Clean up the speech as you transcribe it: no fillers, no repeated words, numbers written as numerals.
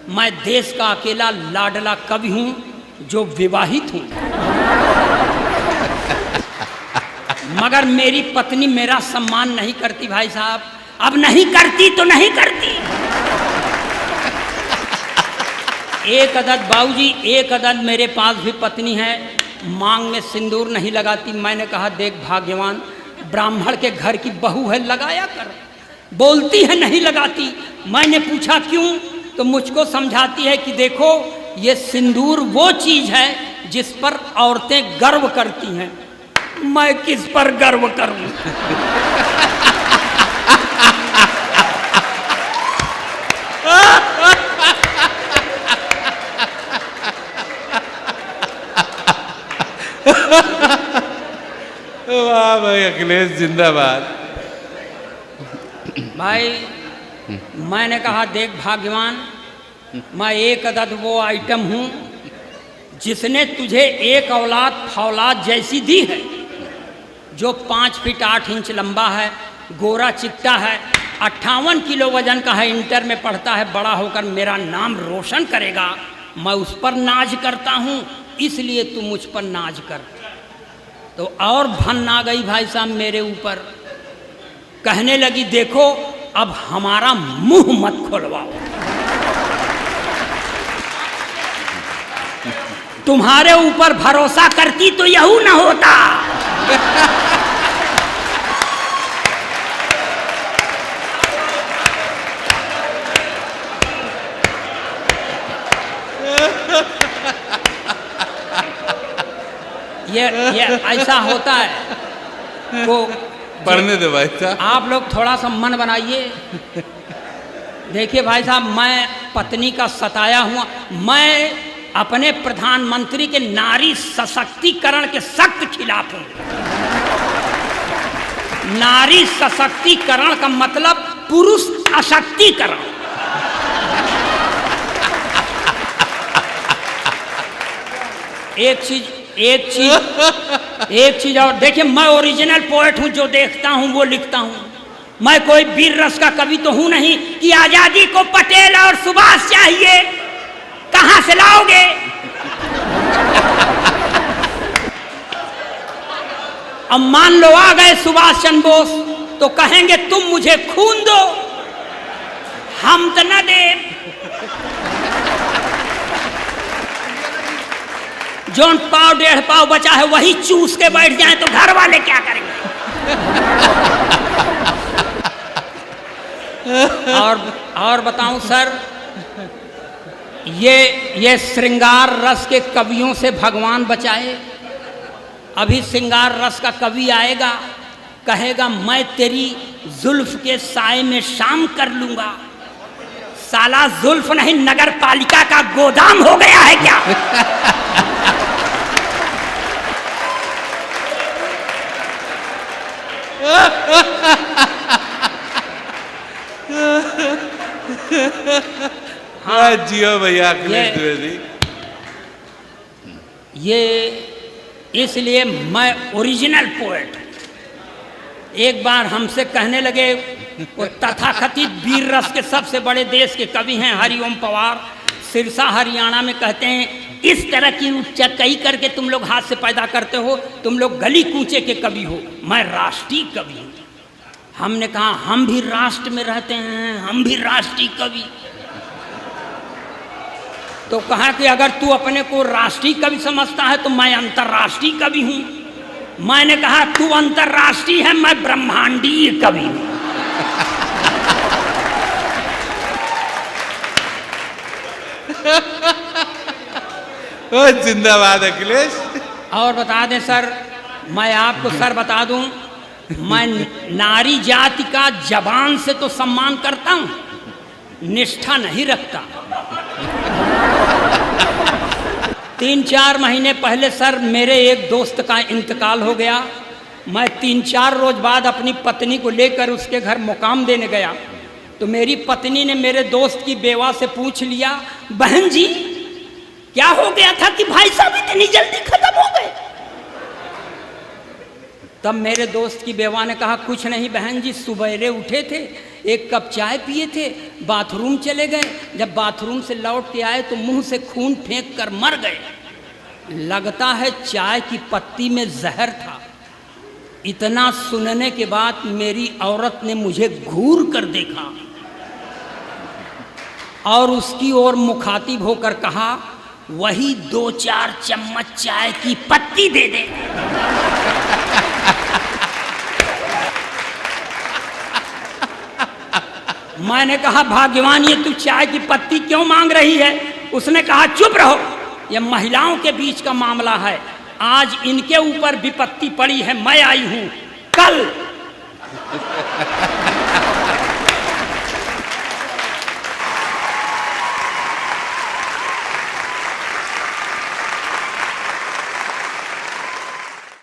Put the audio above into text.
मैं देश का अकेला लाडला कवि हूं जो विवाहित हूं, मगर मेरी पत्नी मेरा सम्मान नहीं करती भाई साहब। अब नहीं करती तो नहीं करती। एक अदद बाबूजी, एक अदद मेरे पास भी पत्नी है, मांग में सिंदूर नहीं लगाती। मैंने कहा देख भाग्यवान, ब्राह्मण के घर की बहू है, लगाया कर। बोलती है नहीं लगाती। मैंने पूछा क्यों, तो मुझको समझाती है कि देखो ये सिंदूर वो चीज है जिस पर औरतें गर्व करती हैं। मैं किस पर गर्व करूं? वाह भाई, अखिलेश जिंदाबाद। भाई मैंने कहा देख भाग्यवान, मैं एक अदद वो आइटम हूं जिसने तुझे एक औलाद फौलाद जैसी दी है, जो 5 फीट 8 इंच लंबा है, गोरा चिट्टा है, 58 किलो वजन का है, इंटर में पढ़ता है, बड़ा होकर मेरा नाम रोशन करेगा। मैं उस पर नाज करता हूं, इसलिए तू मुझ पर नाज कर। तो और भन आ गई भाई साहब मेरे ऊपर, कहने लगी देखो अब हमारा मुंह मत खोलवाओ, तुम्हारे ऊपर भरोसा करती तो यहू न होता। ये ऐसा होता है। वो पढ़ने दे भाई साहब, आप लोग थोड़ा सा मन बनाइए। देखिए भाई साहब, मैं पत्नी का सताया हुआ, मैं अपने प्रधानमंत्री के नारी सशक्तिकरण के सख्त खिलाफ हूं। नारी सशक्तिकरण का मतलब पुरुष अशक्तिकरण। एक चीज और देखिए, मैं ओरिजिनल पोएट हूं, जो देखता हूं वो लिखता हूं। मैं कोई वीर रस का कवि तो हूं नहीं कि आजादी को पटेल और सुभाष चाहिए, कहां से लाओगे? अब मान लो आ गए सुभाष चंद्र बोस, तो कहेंगे तुम मुझे खून दो, हम तो न दे। जोन पाव 1.5 पाव बचा है वही चूस के बैठ जाए तो घर वाले क्या करेंगे? और बताऊं सर, ये श्रृंगार रस के कवियों से भगवान बचाए। अभी श्रृंगार रस का कवि आएगा, कहेगा मैं तेरी जुल्फ के साए में शाम कर लूंगा। साला जुल्फ नहीं, नगर पालिका का गोदाम हो गया है क्या? हाँ जियो भैया अखिलेश द्विवेदी। ये इसलिए मैं ओरिजिनल पोएट। एक बार हमसे कहने लगे, वो तथाकथित वीर रस के सबसे बड़े देश के कवि हैं हरिओम पवार, सिरसा हरियाणा में, कहते हैं इस तरह की उच्चकई करके तुम लोग हाथ से पैदा करते हो, तुम लोग गली कूचे के कवि हो, मैं राष्ट्रीय कवि हूँ। हमने कहा हम भी राष्ट्र में रहते हैं, हम भी राष्ट्रीय कवि। तो कहा कि अगर तू अपने को राष्ट्रीय कवि समझता है तो मैं अंतर्राष्ट्रीय कवि हूँ। मैंने कहा तू अंतर्राष्ट्रीय है, मैं ब्रह्मांडीय कवि हूँ। जिंदाबाद अखिलेश। और बता दें सर, मैं आपको सर बता दूं, मैं नारी जाति का जबान से तो सम्मान करता हूं, निष्ठा नहीं रखता। 3-4 महीने पहले सर मेरे एक दोस्त का इंतकाल हो गया। मैं 3-4 रोज बाद अपनी पत्नी को लेकर उसके घर मुकाम देने गया, तो मेरी पत्नी ने मेरे दोस्त की बेवा से पूछ लिया, बहन जी क्या हो गया था कि भाई साहब इतनी जल्दी खत्म हो गए? तब मेरे दोस्त की बेवा ने कहा कुछ नहीं बहन जी, सुबेरे उठे थे, एक कप चाय पिए थे, बाथरूम चले गए। जब बाथरूम से लौट के आए तो मुंह से खून फेंक कर मर गए। लगता है चाय की पत्ती में जहर था। इतना सुनने के बाद मेरी औरत ने मुझे घूर कर देखा और उसकी ओर मुखातिब होकर कहा, वही 2-4 चम्मच चाय की पत्ती दे दे। मैंने कहा, भाग्यवान ये तू चाय की पत्ती क्यों मांग रही है? उसने कहा, चुप रहो, ये महिलाओं के बीच का मामला है। आज इनके ऊपर विपत्ति पड़ी है, मैं आई हूं कल